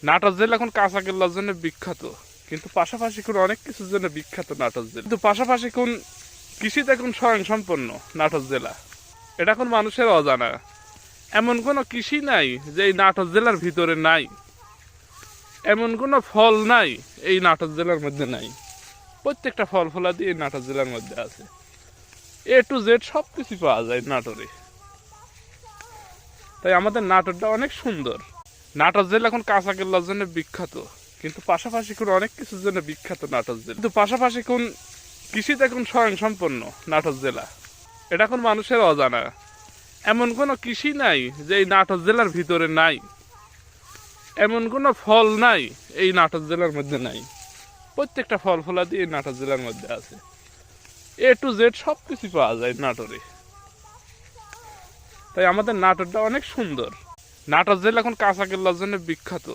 নাটোর জেলা এখন কাঁচা কেল্লার জন্য বিখ্যাত, কিন্তু পাশাপাশি কোন অনেক কিছুর জন্য বিখ্যাত নাটোর জেলা। কিন্তু পাশাপাশি কোন কৃষিতে এখন স্বয়ং সম্পন্ন নাটোর জেলা, এটা এখন মানুষের অজানা। এমন কোনো কৃষি নাই যে এই নাটোর জেলার ভিতরে নাই, এমন কোনো ফল নাই এই নাটোর জেলার মধ্যে নাই। প্রত্যেকটা ফল ফলাদি এই নাটোর জেলার মধ্যে আছে। এ টু জেড সব কিছু পাওয়া যায় নাটোরে। তাই আমাদের নাটোরটা অনেক সুন্দর। নাটোর জেলা এখন কাঁচা কেল্লার জন্য বিখ্যাত, কিন্তু পাশাপাশি কোন অনেক কিছুর জন্য বিখ্যাত নাটোর জেলা। কিন্তু পাশাপাশি কোন কৃষিতে এখন স্বয়ং সম্পন্ন নাটোর জেলা, এটা এখন মানুষের অজানা। এমন কোনো কৃষি নাই যে এই নাটোর জেলার ভিতরে নাই, এমন কোনো ফল নাই এই নাটোর জেলার মধ্যে নাই। প্রত্যেকটা ফল ফলাদি এই নাটোর জেলার মধ্যে আছে। এ টু জেড সব কিছু পাওয়া যায় নাটোরে। তাই আমাদের নাটোরটা অনেক সুন্দর। নাটোর জেলা এখন কাঁচা কেল্লার জন্য বিখ্যাত।